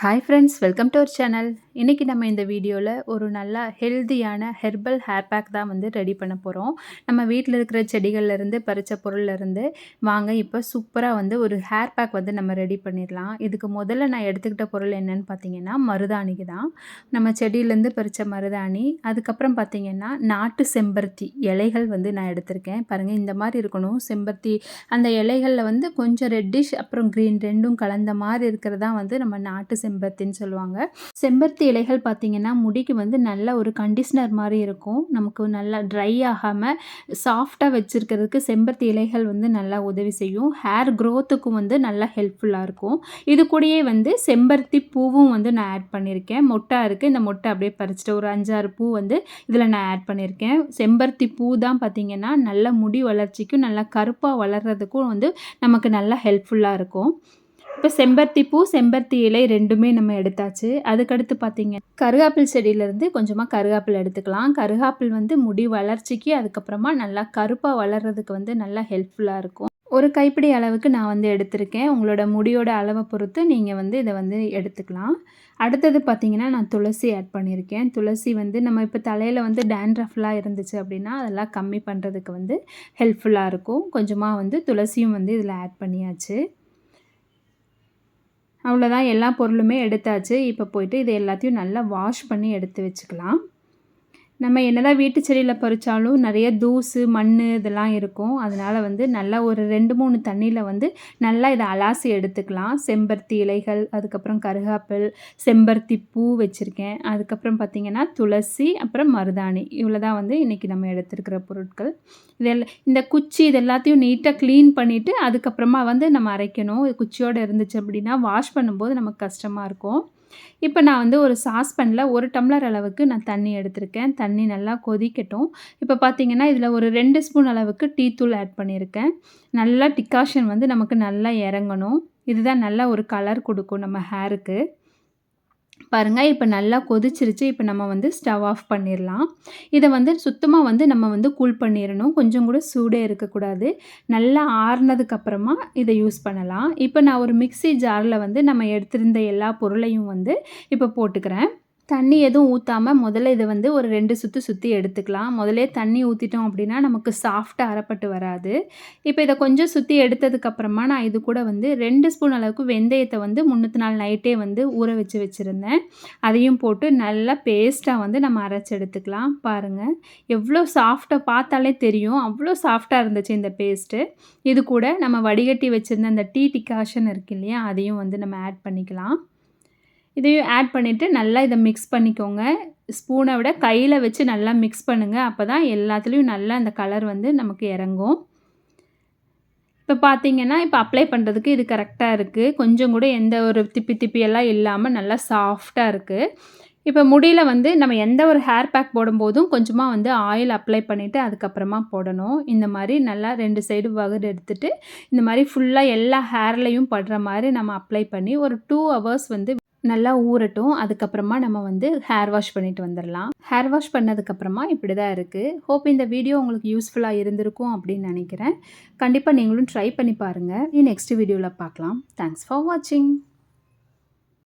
Hi friends, welcome to our channel. இன்றைக்கி நம்ம இந்த வீடியோவில் ஒரு நல்ல ஹெல்தியான ஹெர்பல் ஹேர் பேக் தான் வந்து ரெடி பண்ண போகிறோம். நம்ம வீட்டில் இருக்கிற செடிகள்லேருந்து பறித்த பொருள்லேருந்து வாங்க இப்போ சூப்பராக வந்து ஒரு ஹேர் பேக் வந்து நம்ம ரெடி பண்ணிடலாம். இதுக்கு முதல்ல நான் எடுத்துக்கிட்ட பொருள் என்னென்னு பார்த்தீங்கன்னா மருதாணிக்கு தான். நம்ம செடியிலேருந்து பறித்த மருதாணி, அதுக்கப்புறம் பார்த்திங்கன்னா நாட்டு செம்பருத்தி இலைகள் வந்து நான் எடுத்திருக்கேன். பாருங்கள், இந்த மாதிரி இருக்கணும் செம்பருத்தி. அந்த இலைகளில் வந்து கொஞ்சம் ரெட்டிஷ் அப்புறம் க்ரீன் ரெண்டும் கலந்த மாதிரி இருக்கிறதா வந்து நம்ம நாட்டு செம்பருத்தின்னு சொல்லுவாங்க. செம்பருத்தி இலைகள் பார்த்திங்கன்னா முடிக்கு வந்து நல்ல ஒரு கண்டிஷ்னர் மாதிரி இருக்கும். நமக்கு நல்லா ட்ரை ஆகாமல் சாஃப்டாக வச்சுருக்கிறதுக்கு செம்பருத்தி இலைகள் வந்து நல்லா உதவி செய்யும். ஹேர் க்ரோத்துக்கும் வந்து நல்லா ஹெல்ப்ஃபுல்லாக இருக்கும். இது கூடயே வந்து செம்பருத்தி பூவும் வந்து நான் ஆட் பண்ணியிருக்கேன். மொட்டை இருக்குது, இந்த மொட்டை அப்படியே பறிச்சுட்டு ஒரு 5-6 பூ வந்து இதில் நான் ஆட் பண்ணியிருக்கேன். செம்பருத்தி பூ தான் பார்த்திங்கன்னா நல்ல முடி வளர்ச்சிக்கும் நல்லா கருப்பாக வளர்கிறதுக்கும் வந்து நமக்கு நல்லா ஹெல்ப்ஃபுல்லாக இருக்கும். இப்போ செம்பருத்தி பூ, செம்பருத்தி இலை ரெண்டுமே நம்ம எடுத்தாச்சு. அதுக்கடுத்து பார்த்திங்க, கருகாப்பில் செடியிலேருந்து கொஞ்சமாக கருகாப்பில் எடுத்துக்கலாம். கருகாப்பில் வந்து முடி வளர்ச்சிக்கு, அதுக்கப்புறமா நல்லா கருப்பாக வளர்கிறதுக்கு வந்து நல்லா ஹெல்ப்ஃபுல்லாக இருக்கும். ஒரு கைப்பிடி அளவுக்கு நான் வந்து எடுத்திருக்கேன். உங்களோட முடியோட அளவை பொறுத்து நீங்கள் வந்து இதை வந்து எடுத்துக்கலாம். அடுத்தது பார்த்திங்கன்னா, நான் துளசி ஆட் பண்ணியிருக்கேன். துளசி வந்து நம்ம இப்போ தலையில் வந்து டேண்ட்ரஃப்லாம் இருந்துச்சு அப்படின்னா அதெல்லாம் கம்மி பண்ணுறதுக்கு வந்து ஹெல்ப்ஃபுல்லாக இருக்கும். கொஞ்சமாக வந்து துளசியும் வந்து இதில் ஆட் பண்ணியாச்சு. அவ்வளோதான், எல்லா பொருளுமே எடுத்தாச்சு. இப்போ போயிட்டு இது எல்லாத்தையும் நல்லா வாஷ் பண்ணி எடுத்து வச்சுக்கலாம். நம்ம என்னதான் வீட்டு செடியில் பறித்தாலும் நிறைய தூசு மண் இதெல்லாம் இருக்கும். அதனால் வந்து நல்லா ஒரு 2-3 தண்ணியில் வந்து நல்லா இதை அலாசி எடுத்துக்கலாம். செம்பருத்தி இலைகள், அதுக்கப்புறம் கருகாப்பில், செம்பருத்தி பூ வச்சுருக்கேன். அதுக்கப்புறம் பார்த்திங்கன்னா துளசி, அப்புறம் மருதாணி. இவ்வளோ தான் வந்து இன்றைக்கி நம்ம எடுத்துருக்கிற பொருட்கள். இந்த குச்சி இது எல்லாத்தையும் நீட்டாக க்ளீன் பண்ணிவிட்டு அதுக்கப்புறமா வந்து நம்ம அரைக்கணும். குச்சியோடு இருந்துச்சு அப்படின்னா வாஷ் பண்ணும்போது நமக்கு கஷ்டமாக இருக்கும். இப்போ நான் வந்து ஒரு சாஸ்பேனில் 1 டம்ளர் அளவுக்கு நான் தண்ணி எடுத்திருக்கேன். தண்ணி நல்லா கொதிக்கட்டும். இப்போ பார்த்திங்கன்னா இதில் ஒரு 2 ஸ்பூன் அளவுக்கு டீ தூள் ஆட் பண்ணியிருக்கேன். நல்லா டிகாஷன் வந்து நமக்கு நல்லா இறங்கணும். இதுதான் நல்லா ஒரு கலர் கொடுக்கும் நம்ம ஹேருக்கு. பாருங்கள், இப்போ நல்லா கொதிச்சிருச்சு. இப்போ நம்ம வந்து ஸ்டவ் ஆஃப் பண்ணிடலாம். இதை வந்து சுத்தமாக வந்து நம்ம வந்து கூல் பண்ணிடணும். கொஞ்சம் கூட சூடே இருக்கக்கூடாது. நல்லா ஆறுனதுக்கப்புறமா இதை யூஸ் பண்ணலாம். இப்போ நான் ஒரு மிக்ஸி ஜாரில் வந்து நம்ம எடுத்திருந்த எல்லா பொருளையும் வந்து இப்போ போட்டுக்கிறேன். தண்ணி எதுவும் ஊற்றாமல் முதல்ல இதை வந்து ஒரு 2 சுற்றி எடுத்துக்கலாம். முதலே தண்ணி ஊற்றிட்டோம் அப்படின்னா நமக்கு சாஃப்டாக அரைப்பட்டு வராது. இப்போ இதை கொஞ்சம் சுற்றி எடுத்ததுக்கப்புறமா நான் இது கூட வந்து 2 ஸ்பூன் அளவுக்கு வெந்தயத்தை வந்து முன்னத்து நாள் நைட்டே வந்து ஊற வச்சுருந்தேன். அதையும் போட்டு நல்லா பேஸ்ட்டாக வந்து நம்ம அரைச்சி எடுத்துக்கலாம். பாருங்கள், எவ்வளோ சாஃப்டாக பார்த்தாலே தெரியும், அவ்வளோ சாஃப்டாக இருந்துச்சு இந்த பேஸ்ட்டு. இது கூட நம்ம வடிகட்டி வச்சுருந்த அந்த டீ டிகாஷன் இருக்கு இல்லையா, அதையும் வந்து நம்ம ஆட் பண்ணிக்கலாம். இதையும் ஆட் பண்ணிவிட்டு நல்லா இதை மிக்ஸ் பண்ணிக்கோங்க. ஸ்பூனை விட கையில் வச்சு நல்லா மிக்ஸ் பண்ணுங்கள். அப்போ தான் எல்லாத்துலேயும் நல்லா அந்த கலர் வந்து நமக்கு இறங்கும். இப்போ பார்த்திங்கன்னா இப்போ அப்ளை பண்ணுறதுக்கு இது கரெக்டாக இருக்குது. கொஞ்சம் கூட எந்த ஒரு திப்பியெல்லாம் இல்லாமல் நல்லா சாஃப்டாக இருக்குது. இப்போ முடியில் வந்து நம்ம எந்த ஒரு ஹேர் பேக் போடும்போதும் கொஞ்சமாக வந்து ஆயில் அப்ளை பண்ணிவிட்டு அதுக்கப்புறமா போடணும். இந்த மாதிரி நல்லா 2 சைடு வகுடு எடுத்துகிட்டு இந்த மாதிரி ஃபுல்லாக எல்லா ஹேர்லேயும் படுற மாதிரி நம்ம அப்ளை பண்ணி ஒரு 2 ஹவர்ஸ் வந்து நல்லா ஊறட்டும். அதுக்கப்புறமா நம்ம வந்து ஹேர் வாஷ் பண்ணிட்டு வந்துடலாம். ஹேர் வாஷ் பண்ணதுக்கப்புறமா இப்படி தான் இருக்குது. ஹோப் இந்த வீடியோ உங்களுக்கு யூஸ்ஃபுல்லாக இருந்திருக்கும் அப்படின்னு நினைக்கிறேன். கண்டிப்பாக நீங்களும் ட்ரை பண்ணி பாருங்கள். நெக்ஸ்ட் வீடியோவில் பார்க்கலாம். தேங்க்ஸ் ஃபார் வாட்சிங்.